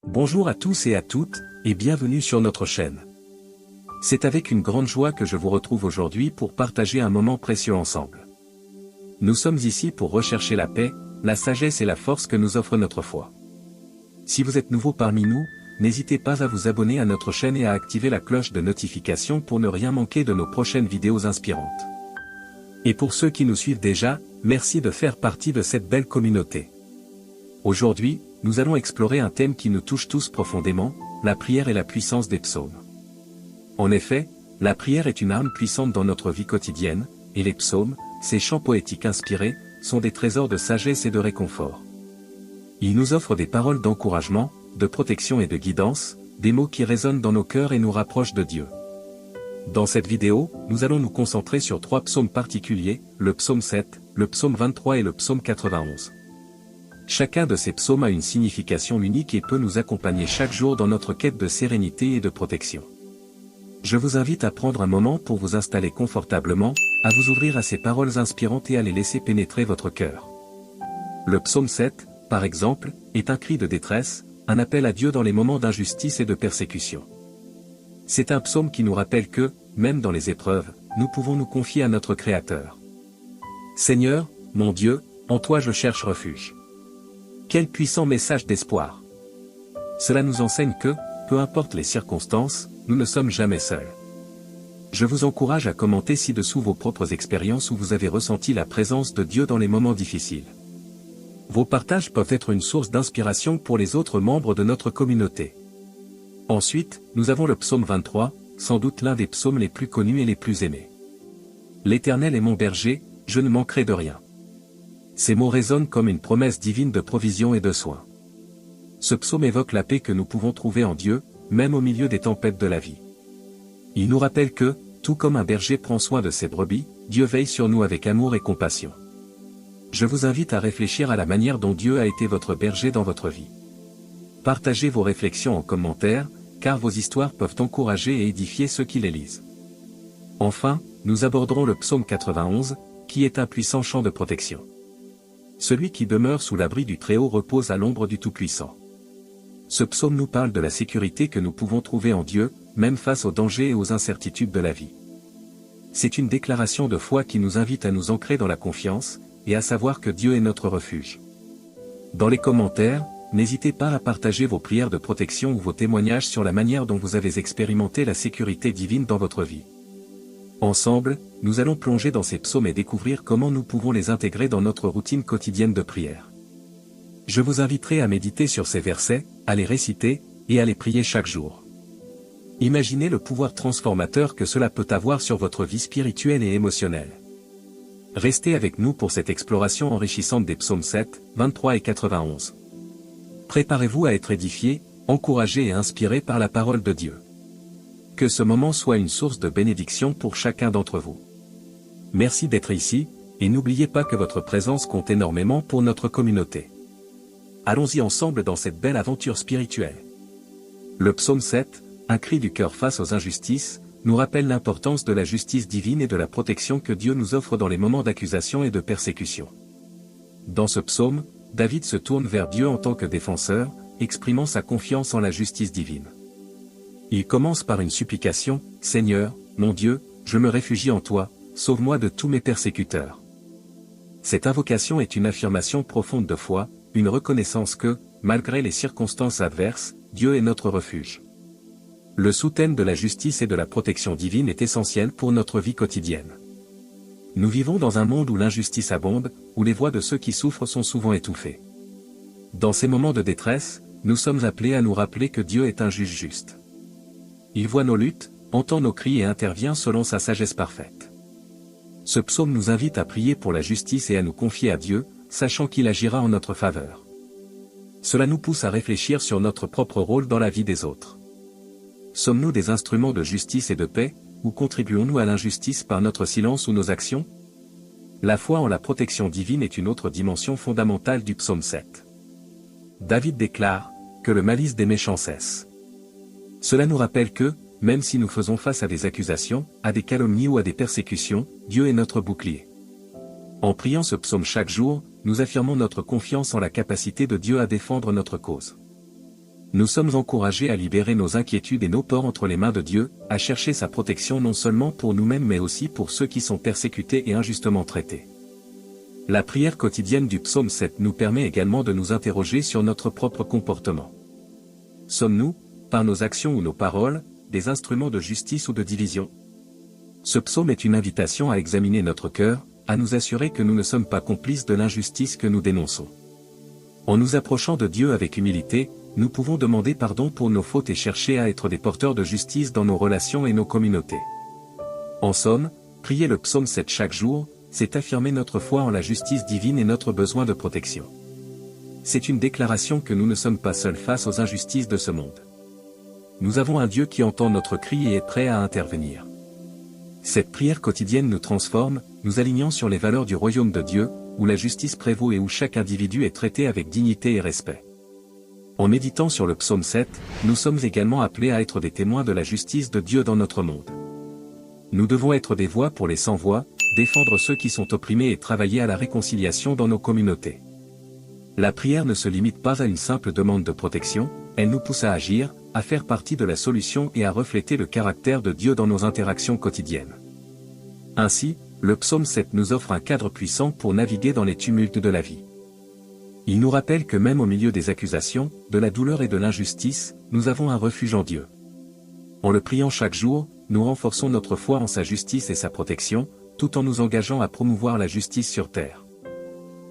Bonjour à tous et à toutes, et bienvenue sur notre chaîne. C'est avec une grande joie que je vous retrouve aujourd'hui pour partager un moment précieux ensemble. Nous sommes ici pour rechercher la paix, la sagesse et la force que nous offre notre foi. Si vous êtes nouveau parmi nous, n'hésitez pas à vous abonner à notre chaîne et à activer la cloche de notification pour ne rien manquer de nos prochaines vidéos inspirantes. Et pour ceux qui nous suivent déjà, merci de faire partie de cette belle communauté. Aujourd'hui, nous allons explorer un thème qui nous touche tous profondément, la prière et la puissance des psaumes. En effet, la prière est une arme puissante dans notre vie quotidienne, et les psaumes, ces chants poétiques inspirés, sont des trésors de sagesse et de réconfort. Ils nous offrent des paroles d'encouragement, de protection et de guidance, des mots qui résonnent dans nos cœurs et nous rapprochent de Dieu. Dans cette vidéo, nous allons nous concentrer sur 3 psaumes particuliers, le psaume 7, le psaume 23 et le psaume 91. Chacun de ces psaumes a une signification unique et peut nous accompagner chaque jour dans notre quête de sérénité et de protection. Je vous invite à prendre un moment pour vous installer confortablement, à vous ouvrir à ces paroles inspirantes et à les laisser pénétrer votre cœur. Le psaume 7, par exemple, est un cri de détresse, un appel à Dieu dans les moments d'injustice et de persécution. C'est un psaume qui nous rappelle que, même dans les épreuves, nous pouvons nous confier à notre Créateur. Seigneur, mon Dieu, en toi je cherche refuge. Quel puissant message d'espoir! Cela nous enseigne que, peu importe les circonstances, nous ne sommes jamais seuls. Je vous encourage à commenter ci-dessous vos propres expériences où vous avez ressenti la présence de Dieu dans les moments difficiles. Vos partages peuvent être une source d'inspiration pour les autres membres de notre communauté. Ensuite, nous avons le psaume 23, sans doute l'un des psaumes les plus connus et les plus aimés. L'Éternel est mon berger, je ne manquerai de rien. Ces mots résonnent comme une promesse divine de provision et de soin. Ce psaume évoque la paix que nous pouvons trouver en Dieu, même au milieu des tempêtes de la vie. Il nous rappelle que, tout comme un berger prend soin de ses brebis, Dieu veille sur nous avec amour et compassion. Je vous invite à réfléchir à la manière dont Dieu a été votre berger dans votre vie. Partagez vos réflexions en commentaire, car vos histoires peuvent encourager et édifier ceux qui les lisent. Enfin, nous aborderons le psaume 91, qui est un puissant chant de protection. Celui qui demeure sous l'abri du Très-Haut repose à l'ombre du Tout-Puissant. Ce psaume nous parle de la sécurité que nous pouvons trouver en Dieu, même face aux dangers et aux incertitudes de la vie. C'est une déclaration de foi qui nous invite à nous ancrer dans la confiance, et à savoir que Dieu est notre refuge. Dans les commentaires, n'hésitez pas à partager vos prières de protection ou vos témoignages sur la manière dont vous avez expérimenté la sécurité divine dans votre vie. Ensemble, nous allons plonger dans ces psaumes et découvrir comment nous pouvons les intégrer dans notre routine quotidienne de prière. Je vous inviterai à méditer sur ces versets, à les réciter, et à les prier chaque jour. Imaginez le pouvoir transformateur que cela peut avoir sur votre vie spirituelle et émotionnelle. Restez avec nous pour cette exploration enrichissante des psaumes 7, 23 et 91. Préparez-vous à être édifié, encouragé et inspiré par la parole de Dieu. Que ce moment soit une source de bénédiction pour chacun d'entre vous. Merci d'être ici, et n'oubliez pas que votre présence compte énormément pour notre communauté. Allons-y ensemble dans cette belle aventure spirituelle. Le psaume 7, un cri du cœur face aux injustices, nous rappelle l'importance de la justice divine et de la protection que Dieu nous offre dans les moments d'accusation et de persécution. Dans ce psaume, David se tourne vers Dieu en tant que défenseur, exprimant sa confiance en la justice divine. Il commence par une supplication, « Seigneur, mon Dieu, je me réfugie en toi, sauve-moi de tous mes persécuteurs. » Cette invocation est une affirmation profonde de foi, une reconnaissance que, malgré les circonstances adverses, Dieu est notre refuge. Le sous-thème de la justice et de la protection divine est essentiel pour notre vie quotidienne. Nous vivons dans un monde où l'injustice abonde, où les voix de ceux qui souffrent sont souvent étouffées. Dans ces moments de détresse, nous sommes appelés à nous rappeler que Dieu est un juge juste. Il voit nos luttes, entend nos cris et intervient selon sa sagesse parfaite. Ce psaume nous invite à prier pour la justice et à nous confier à Dieu, sachant qu'il agira en notre faveur. Cela nous pousse à réfléchir sur notre propre rôle dans la vie des autres. Sommes-nous des instruments de justice et de paix, ou contribuons-nous à l'injustice par notre silence ou nos actions? La foi en la protection divine est une autre dimension fondamentale du psaume 7. David déclare « Que le malice des méchants cesse ». Cela nous rappelle que, même si nous faisons face à des accusations, à des calomnies ou à des persécutions, Dieu est notre bouclier. En priant ce psaume chaque jour, nous affirmons notre confiance en la capacité de Dieu à défendre notre cause. Nous sommes encouragés à libérer nos inquiétudes et nos peurs entre les mains de Dieu, à chercher sa protection non seulement pour nous-mêmes mais aussi pour ceux qui sont persécutés et injustement traités. La prière quotidienne du psaume 7 nous permet également de nous interroger sur notre propre comportement. Sommes-nous, par nos actions ou nos paroles, des instruments de justice ou de division? Ce psaume est une invitation à examiner notre cœur, à nous assurer que nous ne sommes pas complices de l'injustice que nous dénonçons. En nous approchant de Dieu avec humilité, nous pouvons demander pardon pour nos fautes et chercher à être des porteurs de justice dans nos relations et nos communautés. En somme, prier le psaume 7 chaque jour, c'est affirmer notre foi en la justice divine et notre besoin de protection. C'est une déclaration que nous ne sommes pas seuls face aux injustices de ce monde. Nous avons un Dieu qui entend notre cri et est prêt à intervenir. Cette prière quotidienne nous transforme, nous alignant sur les valeurs du royaume de Dieu, où la justice prévaut et où chaque individu est traité avec dignité et respect. En méditant sur le psaume 7, nous sommes également appelés à être des témoins de la justice de Dieu dans notre monde. Nous devons être des voix pour les sans-voix, défendre ceux qui sont opprimés et travailler à la réconciliation dans nos communautés. La prière ne se limite pas à une simple demande de protection, elle nous pousse à agir, à faire partie de la solution et à refléter le caractère de Dieu dans nos interactions quotidiennes. Ainsi, le psaume 7 nous offre un cadre puissant pour naviguer dans les tumultes de la vie. Il nous rappelle que même au milieu des accusations, de la douleur et de l'injustice, nous avons un refuge en Dieu. En le priant chaque jour, nous renforçons notre foi en sa justice et sa protection, tout en nous engageant à promouvoir la justice sur terre.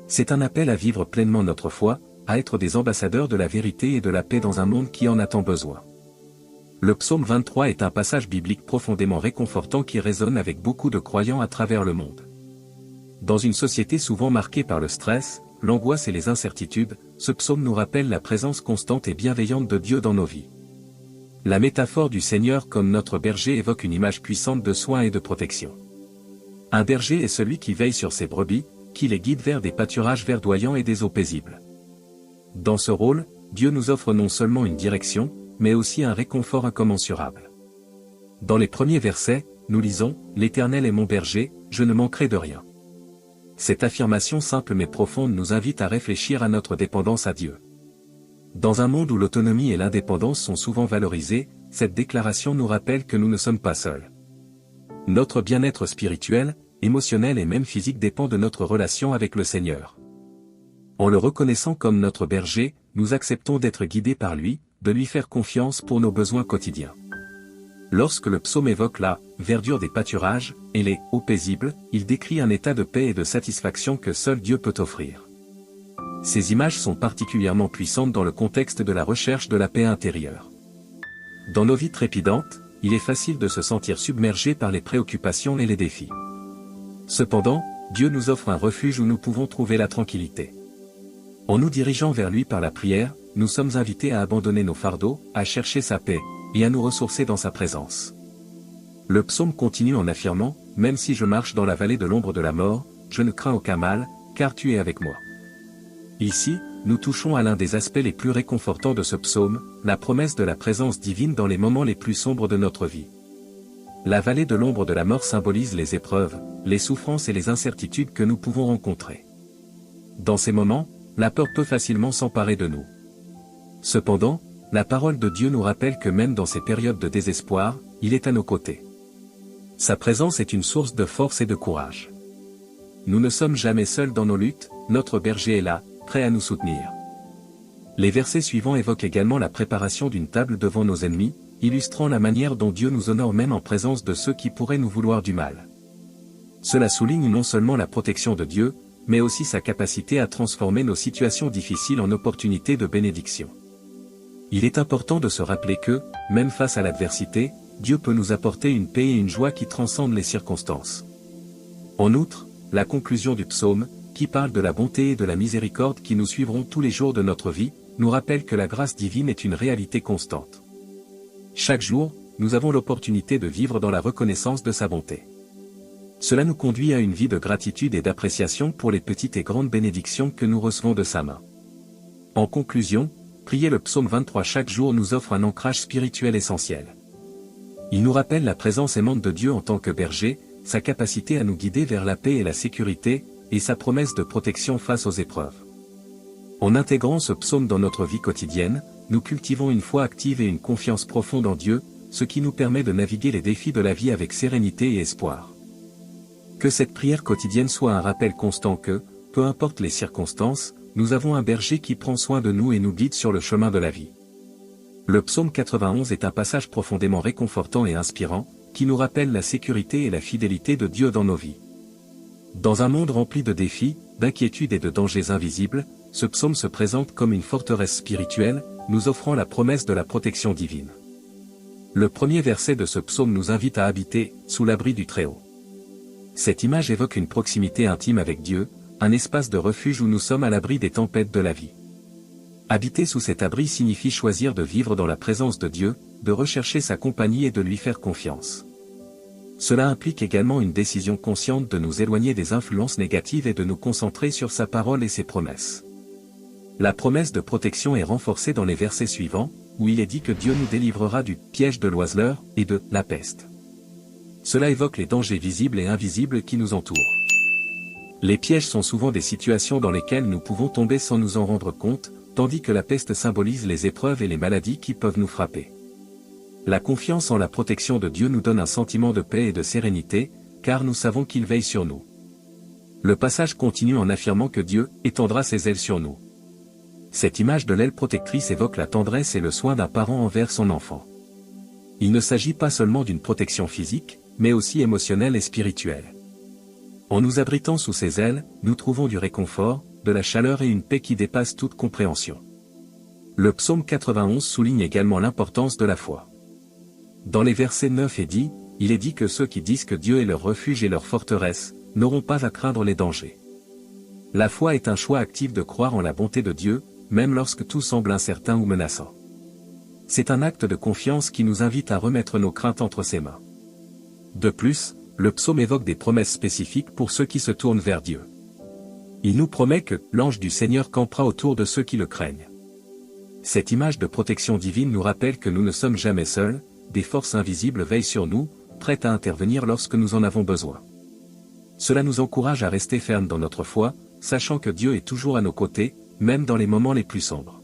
C'est un appel à vivre pleinement notre foi, à être des ambassadeurs de la vérité et de la paix dans un monde qui en a tant besoin. Le psaume 23 est un passage biblique profondément réconfortant qui résonne avec beaucoup de croyants à travers le monde. Dans une société souvent marquée par le stress, l'angoisse et les incertitudes, ce psaume nous rappelle la présence constante et bienveillante de Dieu dans nos vies. La métaphore du Seigneur comme notre berger évoque une image puissante de soin et de protection. Un berger est celui qui veille sur ses brebis, qui les guide vers des pâturages verdoyants et des eaux paisibles. Dans ce rôle, Dieu nous offre non seulement une direction, mais aussi un réconfort incommensurable. Dans les premiers versets, nous lisons « L'Éternel est mon berger, je ne manquerai de rien ». Cette affirmation simple mais profonde nous invite à réfléchir à notre dépendance à Dieu. Dans un monde où l'autonomie et l'indépendance sont souvent valorisées, cette déclaration nous rappelle que nous ne sommes pas seuls. Notre bien-être spirituel, émotionnel et même physique dépend de notre relation avec le Seigneur. En le reconnaissant comme notre berger, nous acceptons d'être guidés par lui, de lui faire confiance pour nos besoins quotidiens. Lorsque le psaume évoque la verdure des pâturages et les eaux paisibles, il décrit un état de paix et de satisfaction que seul Dieu peut offrir. Ces images sont particulièrement puissantes dans le contexte de la recherche de la paix intérieure. Dans nos vies trépidantes, il est facile de se sentir submergé par les préoccupations et les défis. Cependant, Dieu nous offre un refuge où nous pouvons trouver la tranquillité. En nous dirigeant vers lui par la prière, nous sommes invités à abandonner nos fardeaux, à chercher sa paix, et à nous ressourcer dans sa présence. Le psaume continue en affirmant « Même si je marche dans la vallée de l'ombre de la mort, je ne crains aucun mal, car tu es avec moi. » Ici, nous touchons à l'un des aspects les plus réconfortants de ce psaume, la promesse de la présence divine dans les moments les plus sombres de notre vie. La vallée de l'ombre de la mort symbolise les épreuves, les souffrances et les incertitudes que nous pouvons rencontrer. Dans ces moments, la peur peut facilement s'emparer de nous. Cependant, la parole de Dieu nous rappelle que même dans ces périodes de désespoir, il est à nos côtés. Sa présence est une source de force et de courage. Nous ne sommes jamais seuls dans nos luttes, notre berger est là, prêt à nous soutenir. Les versets suivants évoquent également la préparation d'une table devant nos ennemis, illustrant la manière dont Dieu nous honore même en présence de ceux qui pourraient nous vouloir du mal. Cela souligne non seulement la protection de Dieu, mais aussi sa capacité à transformer nos situations difficiles en opportunités de bénédiction. Il est important de se rappeler que, même face à l'adversité, Dieu peut nous apporter une paix et une joie qui transcendent les circonstances. En outre, la conclusion du psaume, qui parle de la bonté et de la miséricorde qui nous suivront tous les jours de notre vie, nous rappelle que la grâce divine est une réalité constante. Chaque jour, nous avons l'opportunité de vivre dans la reconnaissance de sa bonté. Cela nous conduit à une vie de gratitude et d'appréciation pour les petites et grandes bénédictions que nous recevons de sa main. En conclusion, prier le psaume 23 chaque jour nous offre un ancrage spirituel essentiel. Il nous rappelle la présence aimante de Dieu en tant que berger, sa capacité à nous guider vers la paix et la sécurité, et sa promesse de protection face aux épreuves. En intégrant ce psaume dans notre vie quotidienne, nous cultivons une foi active et une confiance profonde en Dieu, ce qui nous permet de naviguer les défis de la vie avec sérénité et espoir. Que cette prière quotidienne soit un rappel constant que, peu importe les circonstances, nous avons un berger qui prend soin de nous et nous guide sur le chemin de la vie. Le psaume 91 est un passage profondément réconfortant et inspirant, qui nous rappelle la sécurité et la fidélité de Dieu dans nos vies. Dans un monde rempli de défis, d'inquiétudes et de dangers invisibles, ce psaume se présente comme une forteresse spirituelle, nous offrant la promesse de la protection divine. Le premier verset de ce psaume nous invite à habiter « sous l'abri du Très-Haut ». Cette image évoque une proximité intime avec Dieu, un espace de refuge où nous sommes à l'abri des tempêtes de la vie. Habiter sous cet abri signifie choisir de vivre dans la présence de Dieu, de rechercher sa compagnie et de lui faire confiance. Cela implique également une décision consciente de nous éloigner des influences négatives et de nous concentrer sur sa parole et ses promesses. La promesse de protection est renforcée dans les versets suivants, où il est dit que Dieu nous délivrera du piège de l'oiseleur et de la peste. Cela évoque les dangers visibles et invisibles qui nous entourent. Les pièges sont souvent des situations dans lesquelles nous pouvons tomber sans nous en rendre compte, tandis que la peste symbolise les épreuves et les maladies qui peuvent nous frapper. La confiance en la protection de Dieu nous donne un sentiment de paix et de sérénité, car nous savons qu'il veille sur nous. Le passage continue en affirmant que Dieu étendra ses ailes sur nous. Cette image de l'aile protectrice évoque la tendresse et le soin d'un parent envers son enfant. Il ne s'agit pas seulement d'une protection physique, mais aussi émotionnelle et spirituelle. En nous abritant sous ses ailes, nous trouvons du réconfort, de la chaleur et une paix qui dépasse toute compréhension. Le psaume 91 souligne également l'importance de la foi. Dans les versets 9 et 10, il est dit que ceux qui disent que Dieu est leur refuge et leur forteresse, n'auront pas à craindre les dangers. La foi est un choix actif de croire en la bonté de Dieu, même lorsque tout semble incertain ou menaçant. C'est un acte de confiance qui nous invite à remettre nos craintes entre ses mains. De plus, le psaume évoque des promesses spécifiques pour ceux qui se tournent vers Dieu. Il nous promet que l'ange du Seigneur campera autour de ceux qui le craignent. Cette image de protection divine nous rappelle que nous ne sommes jamais seuls, des forces invisibles veillent sur nous, prêtes à intervenir lorsque nous en avons besoin. Cela nous encourage à rester fermes dans notre foi, sachant que Dieu est toujours à nos côtés, même dans les moments les plus sombres.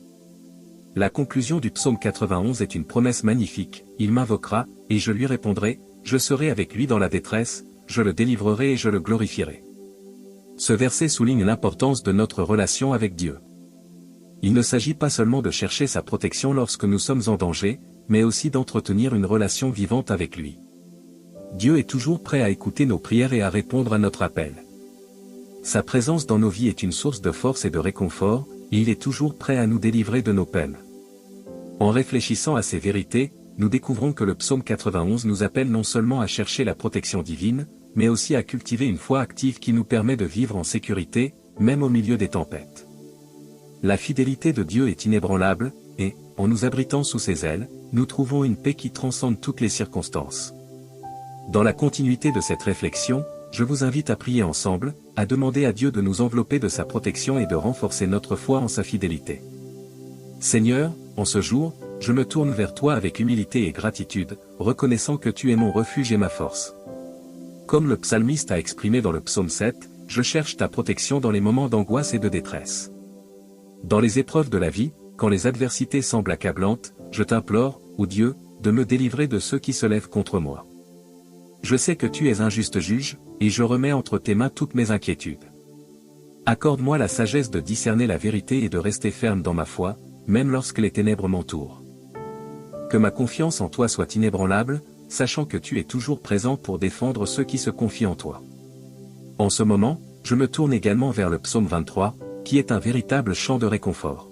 La conclusion du psaume 91 est une promesse magnifique, il m'invoquera, et je lui répondrai, je serai avec lui dans la détresse, je le délivrerai et je le glorifierai. Ce verset souligne l'importance de notre relation avec Dieu. Il ne s'agit pas seulement de chercher sa protection lorsque nous sommes en danger, mais aussi d'entretenir une relation vivante avec lui. Dieu est toujours prêt à écouter nos prières et à répondre à notre appel. Sa présence dans nos vies est une source de force et de réconfort, et il est toujours prêt à nous délivrer de nos peines. En réfléchissant à ces vérités, nous découvrons que le psaume 91 nous appelle non seulement à chercher la protection divine, mais aussi à cultiver une foi active qui nous permet de vivre en sécurité, même au milieu des tempêtes. La fidélité de Dieu est inébranlable, et, en nous abritant sous ses ailes, nous trouvons une paix qui transcende toutes les circonstances. Dans la continuité de cette réflexion, je vous invite à prier ensemble, à demander à Dieu de nous envelopper de sa protection et de renforcer notre foi en sa fidélité. Seigneur, en ce jour, je me tourne vers toi avec humilité et gratitude, reconnaissant que tu es mon refuge et ma force. Comme le psalmiste a exprimé dans le psaume 7, je cherche ta protection dans les moments d'angoisse et de détresse. Dans les épreuves de la vie, quand les adversités semblent accablantes, je t'implore, ô Dieu, de me délivrer de ceux qui se lèvent contre moi. Je sais que tu es un juste juge, et je remets entre tes mains toutes mes inquiétudes. Accorde-moi la sagesse de discerner la vérité et de rester ferme dans ma foi, même lorsque les ténèbres m'entourent. Que ma confiance en toi soit inébranlable, sachant que tu es toujours présent pour défendre ceux qui se confient en toi. En ce moment, je me tourne également vers le psaume 23, qui est un véritable chant de réconfort.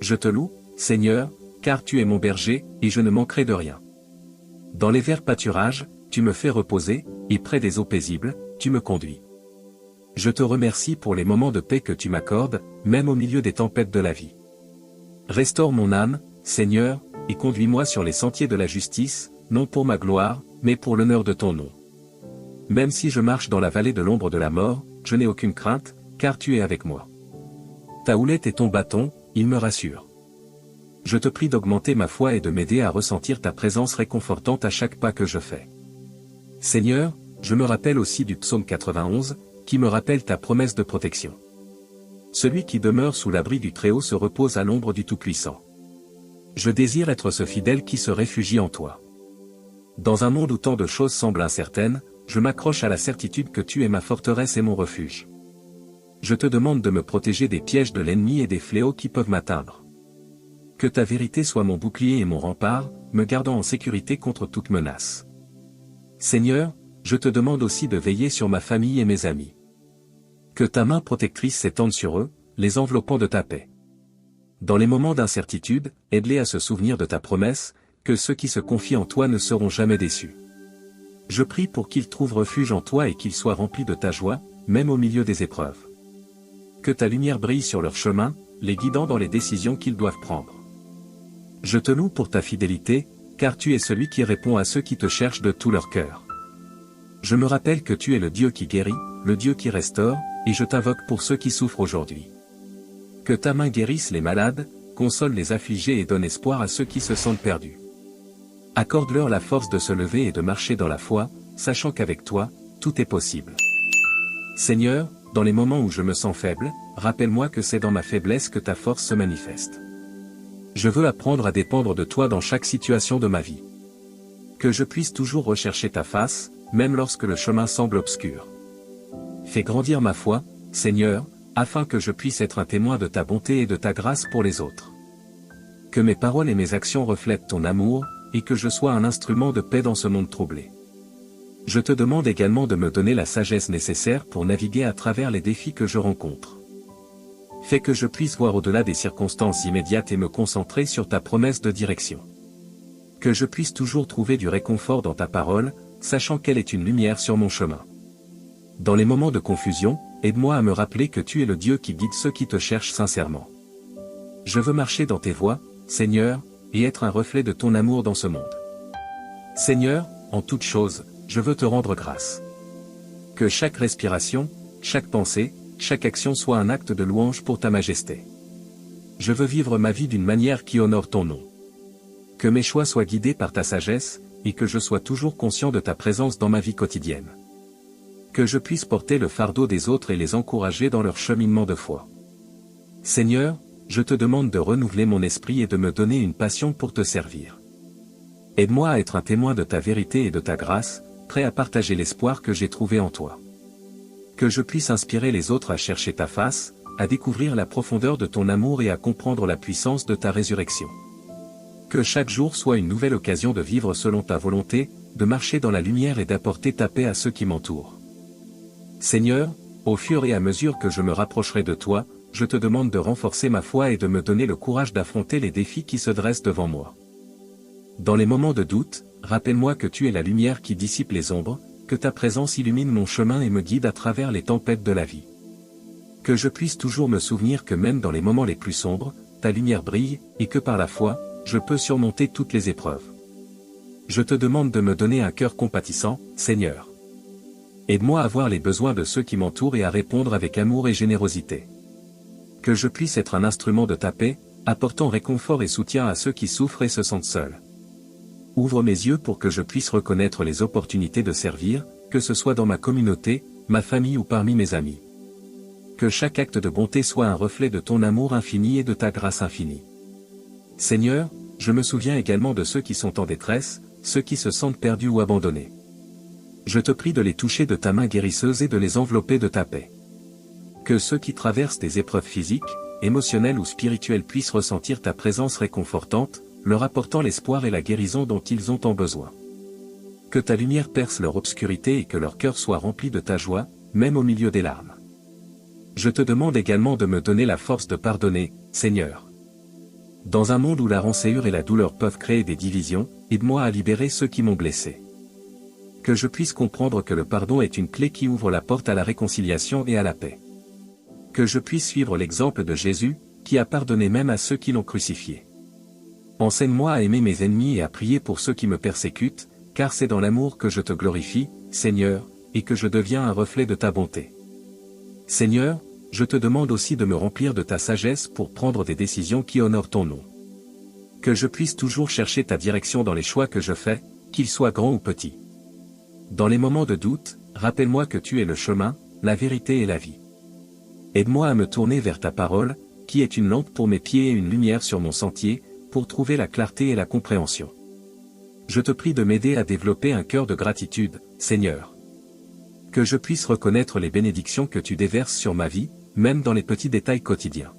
Je te loue, Seigneur, car tu es mon berger, et je ne manquerai de rien. Dans les verts pâturages, tu me fais reposer, et près des eaux paisibles, tu me conduis. Je te remercie pour les moments de paix que tu m'accordes, même au milieu des tempêtes de la vie. Restaure mon âme, Seigneur, et conduis-moi sur les sentiers de la justice, non pour ma gloire, mais pour l'honneur de ton nom. Même si je marche dans la vallée de l'ombre de la mort, je n'ai aucune crainte, car tu es avec moi. Ta houlette et ton bâton, ils me rassurent. Je te prie d'augmenter ma foi et de m'aider à ressentir ta présence réconfortante à chaque pas que je fais. Seigneur, je me rappelle aussi du psaume 91, qui me rappelle ta promesse de protection. Celui qui demeure sous l'abri du Très-Haut se repose à l'ombre du Tout-Puissant. Je désire être ce fidèle qui se réfugie en toi. Dans un monde où tant de choses semblent incertaines, je m'accroche à la certitude que tu es ma forteresse et mon refuge. Je te demande de me protéger des pièges de l'ennemi et des fléaux qui peuvent m'atteindre. Que ta vérité soit mon bouclier et mon rempart, me gardant en sécurité contre toute menace. Seigneur, je te demande aussi de veiller sur ma famille et mes amis. Que ta main protectrice s'étende sur eux, les enveloppant de ta paix. Dans les moments d'incertitude, aide-les à se souvenir de ta promesse, que ceux qui se confient en toi ne seront jamais déçus. Je prie pour qu'ils trouvent refuge en toi et qu'ils soient remplis de ta joie, même au milieu des épreuves. Que ta lumière brille sur leur chemin, les guidant dans les décisions qu'ils doivent prendre. Je te loue pour ta fidélité, car tu es celui qui répond à ceux qui te cherchent de tout leur cœur. Je me rappelle que tu es le Dieu qui guérit, le Dieu qui restaure, et je t'invoque pour ceux qui souffrent aujourd'hui. Que ta main guérisse les malades, console les affligés et donne espoir à ceux qui se sentent perdus. Accorde-leur la force de se lever et de marcher dans la foi, sachant qu'avec toi, tout est possible. Seigneur, dans les moments où je me sens faible, rappelle-moi que c'est dans ma faiblesse que ta force se manifeste. Je veux apprendre à dépendre de toi dans chaque situation de ma vie. Que je puisse toujours rechercher ta face, même lorsque le chemin semble obscur. Fais grandir ma foi, Seigneur, afin que je puisse être un témoin de ta bonté et de ta grâce pour les autres. Que mes paroles et mes actions reflètent ton amour, et que je sois un instrument de paix dans ce monde troublé. Je te demande également de me donner la sagesse nécessaire pour naviguer à travers les défis que je rencontre. Fais que je puisse voir au-delà des circonstances immédiates et me concentrer sur ta promesse de direction. Que je puisse toujours trouver du réconfort dans ta parole, sachant qu'elle est une lumière sur mon chemin. Dans les moments de confusion, aide-moi à me rappeler que tu es le Dieu qui guide ceux qui te cherchent sincèrement. Je veux marcher dans tes voies, Seigneur, et être un reflet de ton amour dans ce monde. Seigneur, en toutes choses, je veux te rendre grâce. Que chaque respiration, chaque pensée, chaque action soit un acte de louange pour ta majesté. Je veux vivre ma vie d'une manière qui honore ton nom. Que mes choix soient guidés par ta sagesse, et que je sois toujours conscient de ta présence dans ma vie quotidienne. Que je puisse porter le fardeau des autres et les encourager dans leur cheminement de foi. Seigneur, je te demande de renouveler mon esprit et de me donner une passion pour te servir. Aide-moi à être un témoin de ta vérité et de ta grâce, prêt à partager l'espoir que j'ai trouvé en toi. Que je puisse inspirer les autres à chercher ta face, à découvrir la profondeur de ton amour et à comprendre la puissance de ta résurrection. Que chaque jour soit une nouvelle occasion de vivre selon ta volonté, de marcher dans la lumière et d'apporter ta paix à ceux qui m'entourent. Seigneur, au fur et à mesure que je me rapprocherai de toi, je te demande de renforcer ma foi et de me donner le courage d'affronter les défis qui se dressent devant moi. Dans les moments de doute, rappelle-moi que tu es la lumière qui dissipe les ombres, que ta présence illumine mon chemin et me guide à travers les tempêtes de la vie. Que je puisse toujours me souvenir que même dans les moments les plus sombres, ta lumière brille, et que par la foi, je peux surmonter toutes les épreuves. Je te demande de me donner un cœur compatissant, Seigneur. Aide-moi à voir les besoins de ceux qui m'entourent et à répondre avec amour et générosité. Que je puisse être un instrument de ta paix, apportant réconfort et soutien à ceux qui souffrent et se sentent seuls. Ouvre mes yeux pour que je puisse reconnaître les opportunités de servir, que ce soit dans ma communauté, ma famille ou parmi mes amis. Que chaque acte de bonté soit un reflet de ton amour infini et de ta grâce infinie. Seigneur, je me souviens également de ceux qui sont en détresse, ceux qui se sentent perdus ou abandonnés. Je te prie de les toucher de ta main guérisseuse et de les envelopper de ta paix. Que ceux qui traversent des épreuves physiques, émotionnelles ou spirituelles puissent ressentir ta présence réconfortante, leur apportant l'espoir et la guérison dont ils ont tant besoin. Que ta lumière perce leur obscurité et que leur cœur soit rempli de ta joie, même au milieu des larmes. Je te demande également de me donner la force de pardonner, Seigneur. Dans un monde où la rancœur et la douleur peuvent créer des divisions, aide-moi à libérer ceux qui m'ont blessé. Que je puisse comprendre que le pardon est une clé qui ouvre la porte à la réconciliation et à la paix. Que je puisse suivre l'exemple de Jésus, qui a pardonné même à ceux qui l'ont crucifié. Enseigne-moi à aimer mes ennemis et à prier pour ceux qui me persécutent, car c'est dans l'amour que je te glorifie, Seigneur, et que je deviens un reflet de ta bonté. Seigneur, je te demande aussi de me remplir de ta sagesse pour prendre des décisions qui honorent ton nom. Que je puisse toujours chercher ta direction dans les choix que je fais, qu'ils soient grands ou petits. Dans les moments de doute, rappelle-moi que tu es le chemin, la vérité et la vie. Aide-moi à me tourner vers ta parole, qui est une lampe pour mes pieds et une lumière sur mon sentier, pour trouver la clarté et la compréhension. Je te prie de m'aider à développer un cœur de gratitude, Seigneur. Que je puisse reconnaître les bénédictions que tu déverses sur ma vie, même dans les petits détails quotidiens.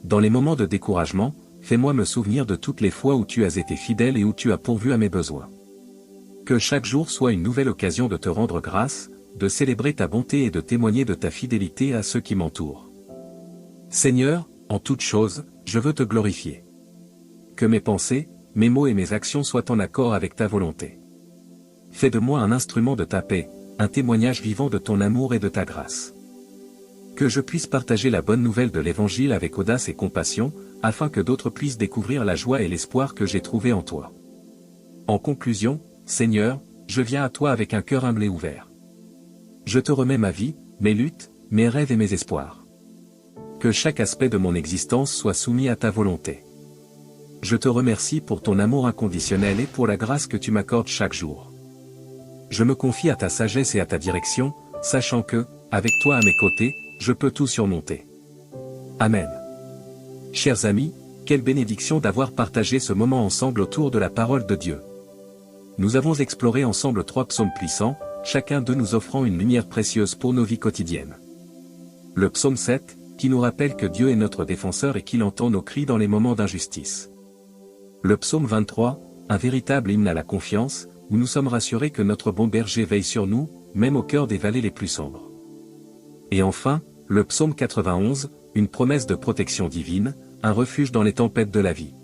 Dans les moments de découragement, fais-moi me souvenir de toutes les fois où tu as été fidèle et où tu as pourvu à mes besoins. Que chaque jour soit une nouvelle occasion de te rendre grâce, de célébrer ta bonté et de témoigner de ta fidélité à ceux qui m'entourent. Seigneur, en toutes choses, je veux te glorifier. Que mes pensées, mes mots et mes actions soient en accord avec ta volonté. Fais de moi un instrument de ta paix, un témoignage vivant de ton amour et de ta grâce. Que je puisse partager la bonne nouvelle de l'Évangile avec audace et compassion, afin que d'autres puissent découvrir la joie et l'espoir que j'ai trouvé en toi. En conclusion, Seigneur, je viens à toi avec un cœur humble et ouvert. Je te remets ma vie, mes luttes, mes rêves et mes espoirs. Que chaque aspect de mon existence soit soumis à ta volonté. Je te remercie pour ton amour inconditionnel et pour la grâce que tu m'accordes chaque jour. Je me confie à ta sagesse et à ta direction, sachant que, avec toi à mes côtés, je peux tout surmonter. Amen. Chers amis, quelle bénédiction d'avoir partagé ce moment ensemble autour de la parole de Dieu. Nous avons exploré ensemble 3 psaumes puissants, chacun d'eux nous offrant une lumière précieuse pour nos vies quotidiennes. Le psaume 7, qui nous rappelle que Dieu est notre défenseur et qu'il entend nos cris dans les moments d'injustice. Le psaume 23, un véritable hymne à la confiance, où nous sommes rassurés que notre bon berger veille sur nous, même au cœur des vallées les plus sombres. Et enfin, le psaume 91, une promesse de protection divine, un refuge dans les tempêtes de la vie.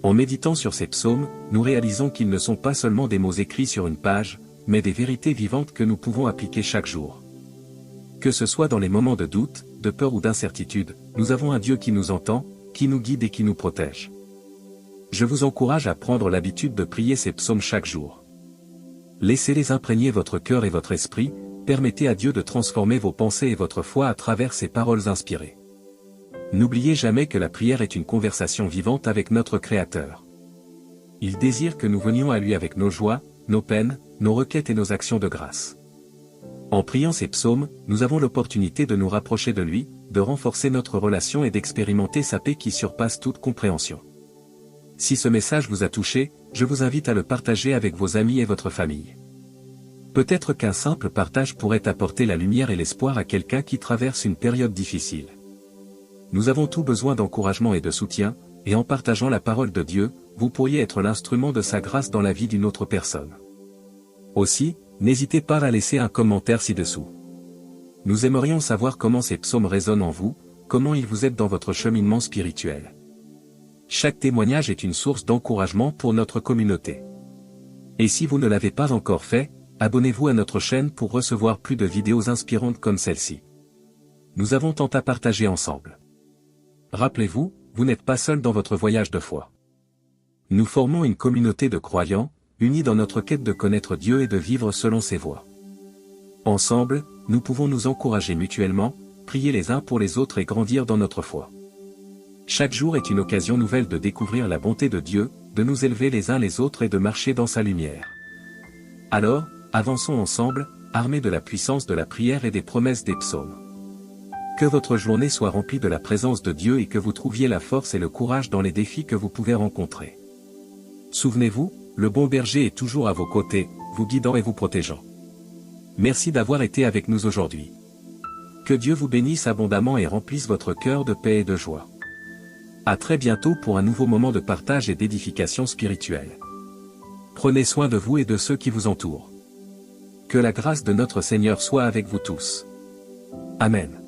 En méditant sur ces psaumes, nous réalisons qu'ils ne sont pas seulement des mots écrits sur une page, mais des vérités vivantes que nous pouvons appliquer chaque jour. Que ce soit dans les moments de doute, de peur ou d'incertitude, nous avons un Dieu qui nous entend, qui nous guide et qui nous protège. Je vous encourage à prendre l'habitude de prier ces psaumes chaque jour. Laissez-les imprégner votre cœur et votre esprit, permettez à Dieu de transformer vos pensées et votre foi à travers ces paroles inspirées. N'oubliez jamais que la prière est une conversation vivante avec notre Créateur. Il désire que nous venions à lui avec nos joies, nos peines, nos requêtes et nos actions de grâce. En priant ces psaumes, nous avons l'opportunité de nous rapprocher de lui, de renforcer notre relation et d'expérimenter sa paix qui surpasse toute compréhension. Si ce message vous a touché, je vous invite à le partager avec vos amis et votre famille. Peut-être qu'un simple partage pourrait apporter la lumière et l'espoir à quelqu'un qui traverse une période difficile. Nous avons tous besoin d'encouragement et de soutien, et en partageant la parole de Dieu, vous pourriez être l'instrument de sa grâce dans la vie d'une autre personne. Aussi, n'hésitez pas à laisser un commentaire ci-dessous. Nous aimerions savoir comment ces psaumes résonnent en vous, comment ils vous aident dans votre cheminement spirituel. Chaque témoignage est une source d'encouragement pour notre communauté. Et si vous ne l'avez pas encore fait, abonnez-vous à notre chaîne pour recevoir plus de vidéos inspirantes comme celle-ci. Nous avons tant à partager ensemble. Rappelez-vous, vous n'êtes pas seul dans votre voyage de foi. Nous formons une communauté de croyants, unis dans notre quête de connaître Dieu et de vivre selon ses voies. Ensemble, nous pouvons nous encourager mutuellement, prier les uns pour les autres et grandir dans notre foi. Chaque jour est une occasion nouvelle de découvrir la bonté de Dieu, de nous élever les uns les autres et de marcher dans sa lumière. Alors, avançons ensemble, armés de la puissance de la prière et des promesses des psaumes. Que votre journée soit remplie de la présence de Dieu et que vous trouviez la force et le courage dans les défis que vous pouvez rencontrer. Souvenez-vous, le bon berger est toujours à vos côtés, vous guidant et vous protégeant. Merci d'avoir été avec nous aujourd'hui. Que Dieu vous bénisse abondamment et remplisse votre cœur de paix et de joie. À très bientôt pour un nouveau moment de partage et d'édification spirituelle. Prenez soin de vous et de ceux qui vous entourent. Que la grâce de notre Seigneur soit avec vous tous. Amen.